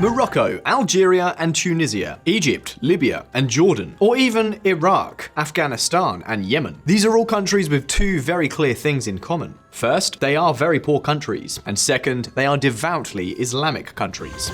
Morocco, Algeria and Tunisia, Egypt, Libya and Jordan, or even Iraq, Afghanistan and Yemen. These are all countries with two very clear things in common. First, they are very poor countries, and second, they are devoutly Islamic countries.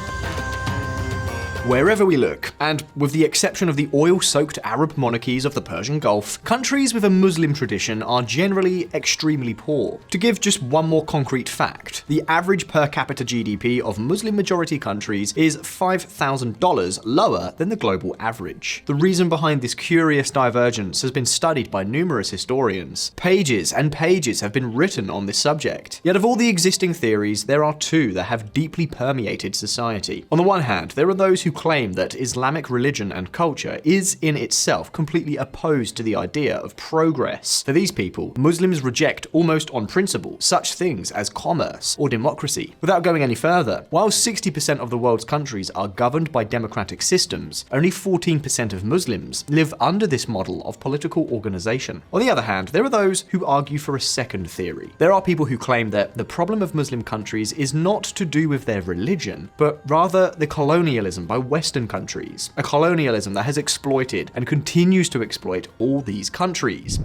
Wherever we look, and with the exception of the oil-soaked Arab monarchies of the Persian Gulf, countries with a Muslim tradition are generally extremely poor. To give just one more concrete fact, the average per capita GDP of Muslim-majority countries is $5,000 lower than the global average. The reason behind this curious divergence has been studied by numerous historians. Pages and pages have been written on this subject. Yet of all the existing theories, there are two that have deeply permeated society. On the one hand, there are those who claim that Islamic religion and culture is in itself completely opposed to the idea of progress. For these people, Muslims reject almost on principle such things as commerce or democracy. Without going any further, while 60% of the world's countries are governed by democratic systems, only 14% of Muslims live under this model of political organization. On the other hand, there are those who argue for a second theory. There are people who claim that the problem of Muslim countries is not to do with their religion, but rather the colonialism by Western countries, a colonialism that has exploited and continues to exploit all these countries.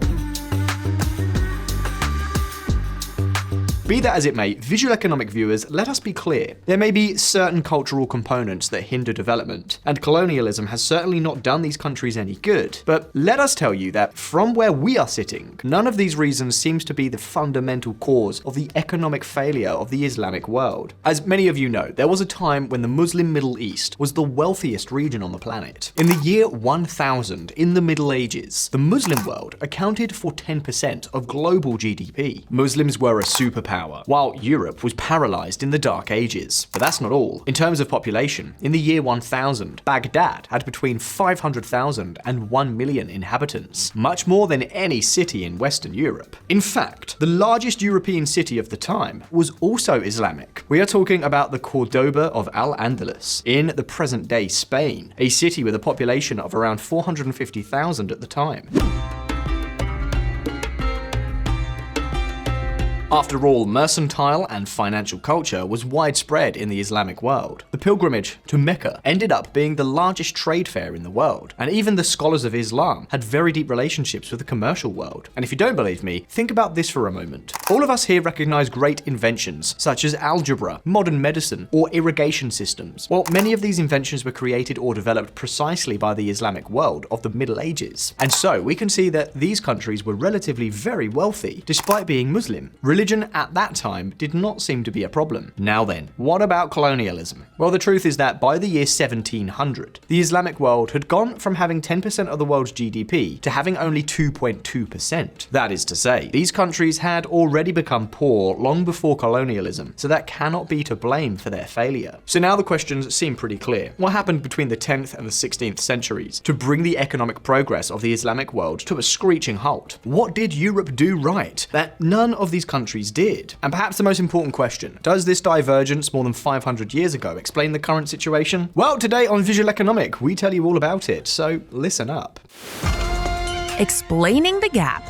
Be that as it may, visual economic viewers, let us be clear. There may be certain cultural components that hinder development, and colonialism has certainly not done these countries any good. But let us tell you that from where we are sitting, none of these reasons seems to be the fundamental cause of the economic failure of the Islamic world. As many of you know, there was a time when the Muslim Middle East was the wealthiest region on the planet. In the year 1000, in the Middle Ages, the Muslim world accounted for 10% of global GDP. Muslims were a superpower, while Europe was paralyzed in the Dark Ages. But that's not all. In terms of population, in the year 1000, Baghdad had between 500,000 and 1 million inhabitants, much more than any city in Western Europe. In fact, the largest European city of the time was also Islamic. We are talking about the Cordoba of Al-Andalus, in the present-day Spain, a city with a population of around 450,000 at the time. After all, mercantile and financial culture was widespread in the Islamic world. The pilgrimage to Mecca ended up being the largest trade fair in the world, and even the scholars of Islam had very deep relationships with the commercial world. And if you don't believe me, think about this for a moment. All of us here recognize great inventions, such as algebra, modern medicine, or irrigation systems. Well, many of these inventions were created or developed precisely by the Islamic world of the Middle Ages. And so we can see that these countries were relatively very wealthy, despite being Muslim. Religion at that time did not seem to be a problem. Now then, what about colonialism? Well, the truth is that by the year 1700, the Islamic world had gone from having 10% of the world's GDP to having only 2.2%. That is to say, these countries had already become poor long before colonialism, so that cannot be to blame for their failure. So now the questions seem pretty clear. What happened between the 10th and the 16th centuries to bring the economic progress of the Islamic world to a screeching halt? What did Europe do right that none of these countries did? And perhaps the most important question, does this divergence more than 500 years ago explain the current situation? Well, today on Visual Economic, we tell you all about it, so listen up. Explaining the gap.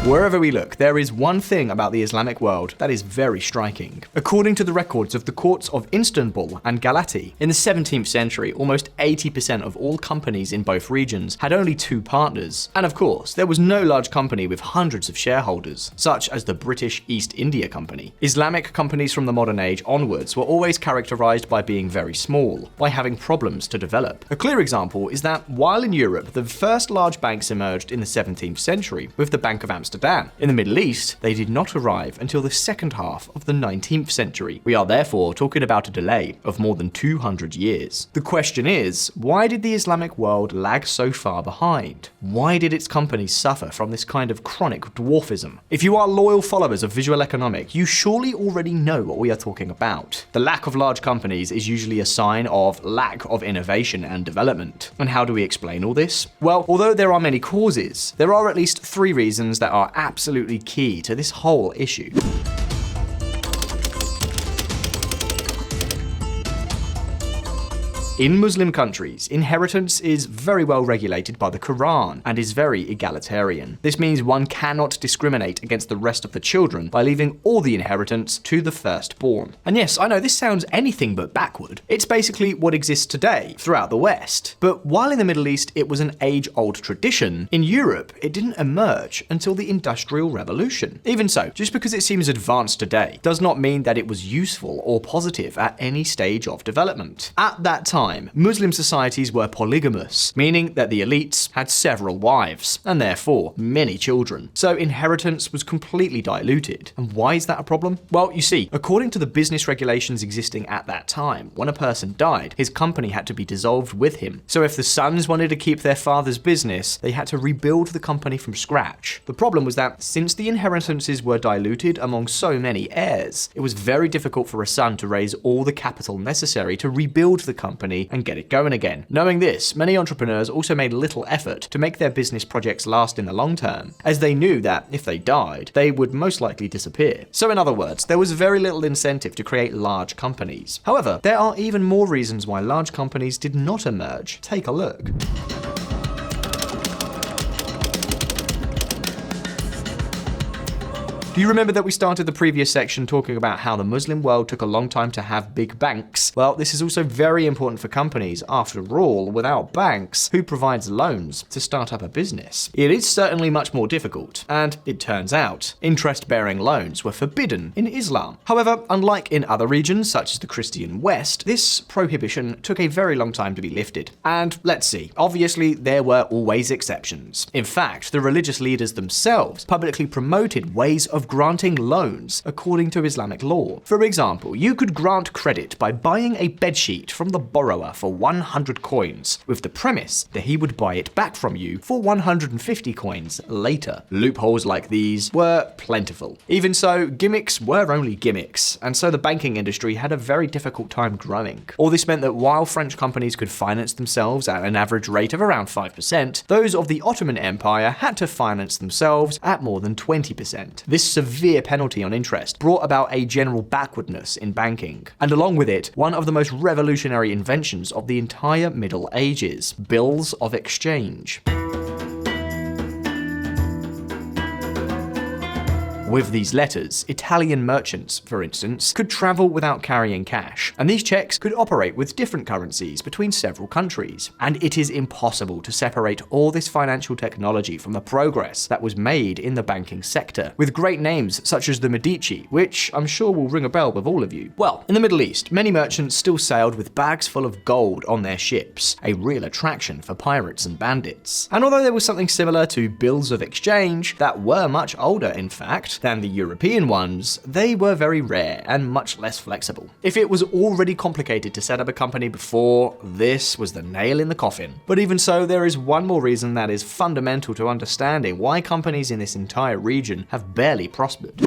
Wherever we look, there is one thing about the Islamic world that is very striking. According to the records of the courts of Istanbul and Galati, in the 17th century, almost 80% of all companies in both regions had only two partners. And of course, there was no large company with hundreds of shareholders, such as the British East India Company. Islamic companies from the modern age onwards were always characterized by being very small, by having problems to develop. A clear example is that while in Europe, the first large banks emerged in the 17th century, with the Bank of Amsterdam. In the Middle East, they did not arrive until the second half of the 19th century. We are therefore talking about a delay of more than 200 years. The question is, why did the Islamic world lag so far behind? Why did its companies suffer from this kind of chronic dwarfism? If you are loyal followers of Visual Economic, you surely already know what we are talking about. The lack of large companies is usually a sign of lack of innovation and development. And how do we explain all this? Well, although there are many causes, there are at least three reasons that are absolutely key to this whole issue. In Muslim countries, inheritance is very well regulated by the Quran and is very egalitarian. This means one cannot discriminate against the rest of the children by leaving all the inheritance to the firstborn. And yes, I know this sounds anything but backward. It's basically what exists today throughout the West. But while in the Middle East it was an age-old tradition, in Europe it didn't emerge until the Industrial Revolution. Even so, just because it seems advanced today does not mean that it was useful or positive at any stage of development. At that time, Muslim societies were polygamous, meaning that the elites had several wives, and therefore many children. So inheritance was completely diluted. And why is that a problem? Well, you see, according to the business regulations existing at that time, when a person died, his company had to be dissolved with him. So if the sons wanted to keep their father's business, they had to rebuild the company from scratch. The problem was that since the inheritances were diluted among so many heirs, it was very difficult for a son to raise all the capital necessary to rebuild the company and get it going again. Knowing this, many entrepreneurs also made little effort to make their business projects last in the long term, as they knew that if they died, they would most likely disappear. So in other words, there was very little incentive to create large companies. However, there are even more reasons why large companies did not emerge. Take a look. Do you remember that we started the previous section talking about how the Muslim world took a long time to have big banks? Well, this is also very important for companies. After all, without banks, who provides loans to start up a business? It is certainly much more difficult, and it turns out, interest-bearing loans were forbidden in Islam. However, unlike in other regions, such as the Christian West, this prohibition took a very long time to be lifted. And let's see, obviously there were always exceptions. In fact, the religious leaders themselves publicly promoted ways of granting loans according to Islamic law. For example, you could grant credit by buying a bedsheet from the borrower for 100 coins, with the premise that he would buy it back from you for 150 coins later. Loopholes like these were plentiful. Even so, gimmicks were only gimmicks, and so the banking industry had a very difficult time growing. All this meant that while French companies could finance themselves at an average rate of around 5%, those of the Ottoman Empire had to finance themselves at more than 20%. This severe penalty on interest brought about a general backwardness in banking, and along with it, one of the most revolutionary inventions of the entire Middle Ages: bills of exchange. With these letters, Italian merchants, for instance, could travel without carrying cash, and these checks could operate with different currencies between several countries. And it is impossible to separate all this financial technology from the progress that was made in the banking sector, with great names such as the Medici, which I'm sure will ring a bell with all of you. Well, in the Middle East, many merchants still sailed with bags full of gold on their ships, a real attraction for pirates and bandits. And although there was something similar to bills of exchange that were much older, in fact, than the European ones, they were very rare and much less flexible. If it was already complicated to set up a company before, this was the nail in the coffin. But even so, there is one more reason that is fundamental to understanding why companies in this entire region have barely prospered.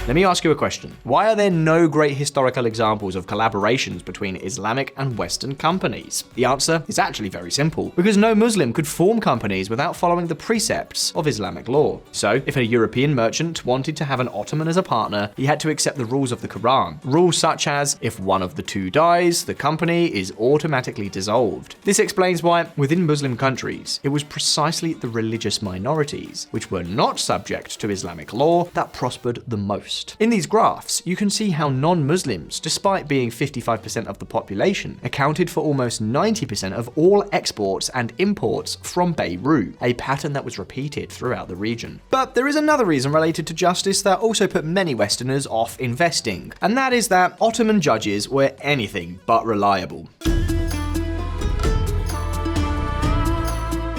Let me ask you a question. Why are there no great historical examples of collaborations between Islamic and Western companies? The answer is actually very simple. Because no Muslim could form companies without following the precepts of Islamic law. So, if a European merchant wanted to have an Ottoman as a partner, he had to accept the rules of the Quran. Rules such as, if one of the two dies, the company is automatically dissolved. This explains why, within Muslim countries, it was precisely the religious minorities, which were not subject to Islamic law, that prospered the most. In these graphs, you can see how non-Muslims, despite being 55% of the population, accounted for almost 90% of all exports and imports from Beirut, a pattern that was repeated throughout the region. But there is another reason related to justice that also put many Westerners off investing, and that is that Ottoman judges were anything but reliable.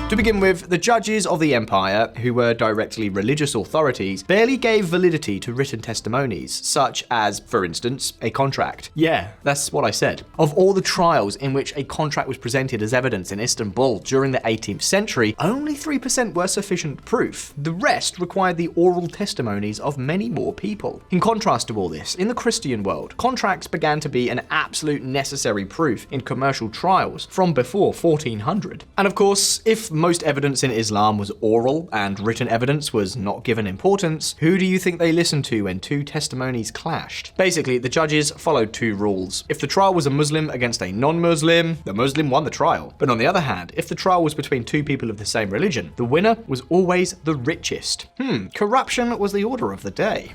To begin with, the judges of the empire, who were directly religious authorities, barely gave validity to written testimonies, such as, for instance, a contract. Yeah, that's what I said. Of all the trials in which a contract was presented as evidence in Istanbul during the 18th century, only 3% were sufficient proof. The rest required the oral testimonies of many more people. In contrast to all this, in the Christian world, contracts began to be an absolute necessary proof in commercial trials from before 1400. And of course, if most evidence in Islam was oral and written evidence was not given importance, who do you think they listened to when two testimonies clashed? Basically, the judges followed two rules. If the trial was a Muslim against a non-Muslim, the Muslim won the trial. But on the other hand, if the trial was between two people of the same religion, the winner was always the richest. Corruption was the order of the day.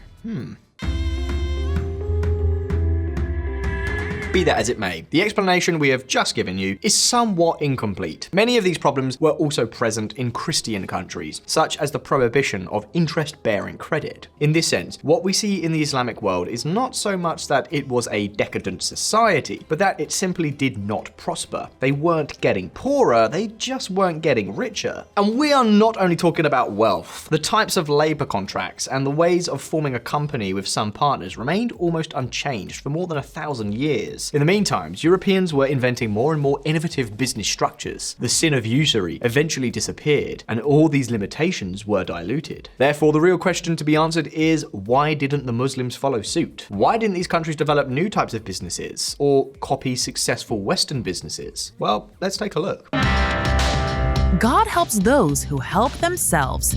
Be that as it may, the explanation we have just given you is somewhat incomplete. Many of these problems were also present in Christian countries, such as the prohibition of interest-bearing credit. In this sense, what we see in the Islamic world is not so much that it was a decadent society, but that it simply did not prosper. They weren't getting poorer, they just weren't getting richer. And we are not only talking about wealth. The types of labor contracts and the ways of forming a company with some partners remained almost unchanged for more than 1,000 years. In the meantime, Europeans were inventing more and more innovative business structures. The sin of usury eventually disappeared, and all these limitations were diluted. Therefore, the real question to be answered is, why didn't the Muslims follow suit? Why didn't these countries develop new types of businesses, or copy successful Western businesses? Well, let's take a look. God helps those who help themselves.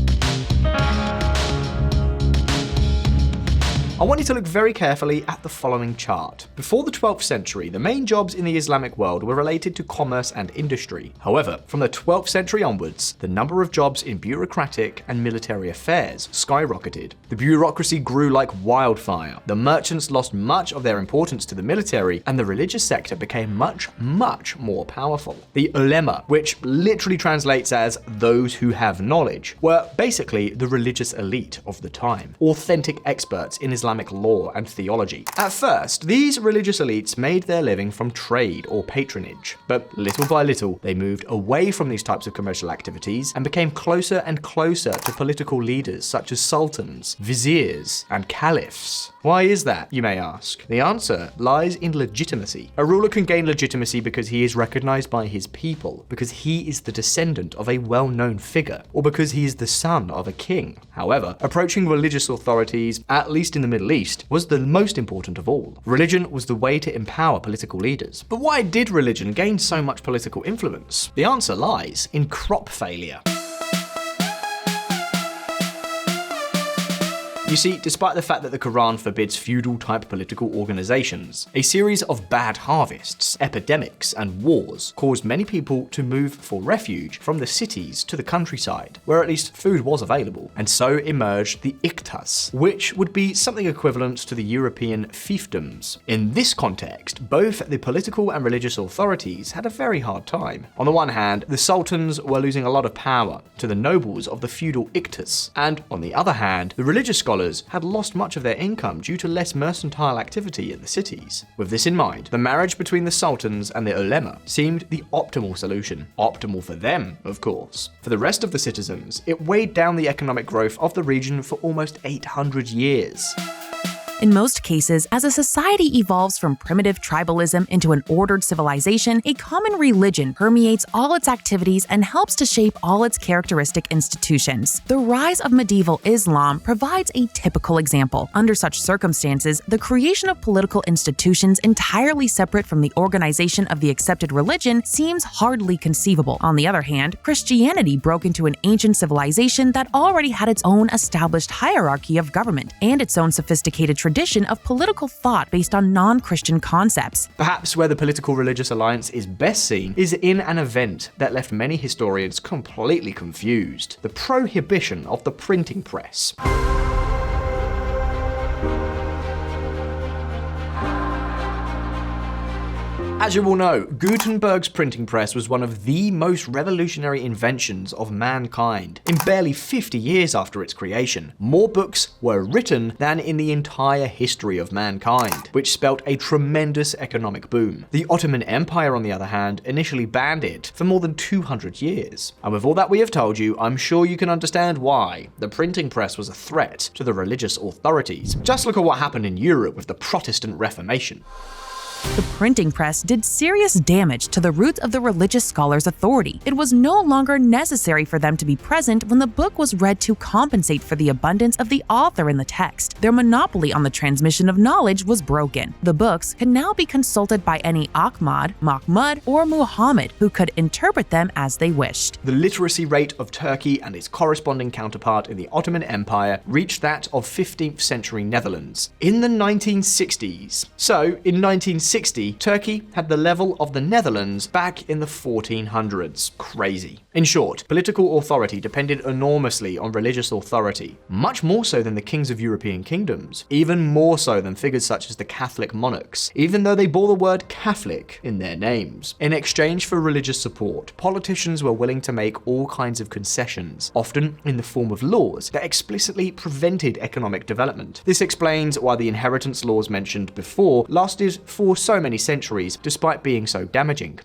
I want you to look very carefully at the following chart. Before the 12th century, the main jobs in the Islamic world were related to commerce and industry. However, from the 12th century onwards, the number of jobs in bureaucratic and military affairs skyrocketed. The bureaucracy grew like wildfire. The merchants lost much of their importance to the military, and the religious sector became much more powerful. The ulema, which literally translates as those who have knowledge, were basically the religious elite of the time, authentic experts in Islamic law and theology. At first, these religious elites made their living from trade or patronage, but little by little, they moved away from these types of commercial activities and became closer and closer to political leaders such as sultans, viziers, and caliphs. Why is that, you may ask? The answer lies in legitimacy. A ruler can gain legitimacy because he is recognized by his people, because he is the descendant of a well-known figure, or because he is the son of a king. However, approaching religious authorities, at least in the Middle East, was the most important of all. Religion was the way to empower political leaders. But why did religion gain so much political influence? The answer lies in crop failure. You see, despite the fact that the Quran forbids feudal-type political organizations, a series of bad harvests, epidemics, and wars caused many people to move for refuge from the cities to the countryside, where at least food was available, and so emerged the iqtas, which would be something equivalent to the European fiefdoms. In this context, both the political and religious authorities had a very hard time. On the one hand, the sultans were losing a lot of power to the nobles of the feudal iqtas, and on the other hand, the religious scholars had lost much of their income due to less mercantile activity in the cities. With this in mind, the marriage between the sultans and the ulema seemed the optimal solution. Optimal for them, of course. For the rest of the citizens, it weighed down the economic growth of the region for almost 800 years. In most cases, as a society evolves from primitive tribalism into an ordered civilization, a common religion permeates all its activities and helps to shape all its characteristic institutions. The rise of medieval Islam provides a typical example. Under such circumstances, the creation of political institutions entirely separate from the organization of the accepted religion seems hardly conceivable. On the other hand, Christianity broke into an ancient civilization that already had its own established hierarchy of government and its own sophisticated tradition of political thought based on non-Christian concepts. Perhaps where the political-religious alliance is best seen is in an event that left many historians completely confused: the prohibition of the printing press. As you all know, Gutenberg's printing press was one of the most revolutionary inventions of mankind. In barely 50 years after its creation, more books were written than in the entire history of mankind, which spelt a tremendous economic boom. The Ottoman Empire, on the other hand, initially banned it for more than 200 years. And with all that we have told you, I'm sure you can understand why the printing press was a threat to the religious authorities. Just look at what happened in Europe with the Protestant Reformation. The printing press did serious damage to the roots of the religious scholars' authority. It was no longer necessary for them to be present when the book was read to compensate for the abundance of the author in the text. Their monopoly on the transmission of knowledge was broken. The books could now be consulted by any Ahmad, Mahmud, or Muhammad who could interpret them as they wished. The literacy rate of Turkey and its corresponding counterpart in the Ottoman Empire reached that of 15th century Netherlands in the 1960s. So, in 1960, Turkey had the level of the Netherlands back in the 1400s. Crazy. In short, political authority depended enormously on religious authority, much more so than the kings of European kingdoms, even more so than figures such as the Catholic monarchs, even though they bore the word Catholic in their names. In exchange for religious support, politicians were willing to make all kinds of concessions, often in the form of laws that explicitly prevented economic development. This explains why the inheritance laws mentioned before lasted for so many centuries, despite being so damaging.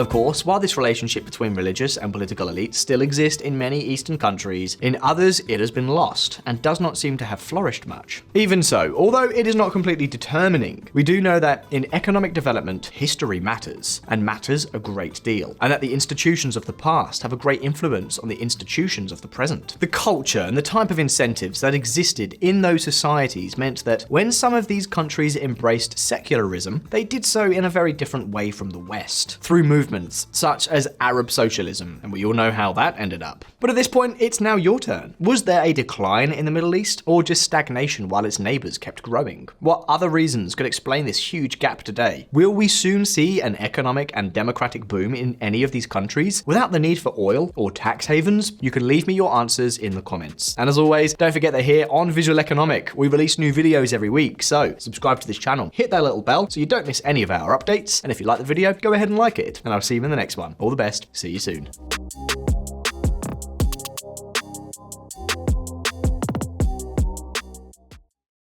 Of course, while this relationship between religious and political elites still exists in many Eastern countries, in others it has been lost and does not seem to have flourished much. Even so, although it is not completely determining, we do know that in economic development, history matters, and matters a great deal, and that the institutions of the past have a great influence on the institutions of the present. The culture and the type of incentives that existed in those societies meant that when some of these countries embraced secularism, they did so in a very different way from the West, through movements such as Arab socialism, and we all know how that ended up. But at this point, it's now your turn. Was there a decline in the Middle East, or just stagnation while its neighbors kept growing? What other reasons could explain this huge gap today? Will we soon see an economic and democratic boom in any of these countries without the need for oil or tax havens? You can leave me your answers in the comments. And as always, don't forget that here on Visual Economic, we release new videos every week, so subscribe to this channel, hit that little bell so you don't miss any of our updates, and if you like the video, go ahead and like it, and I'll see you in the next one. All the best, see you soon.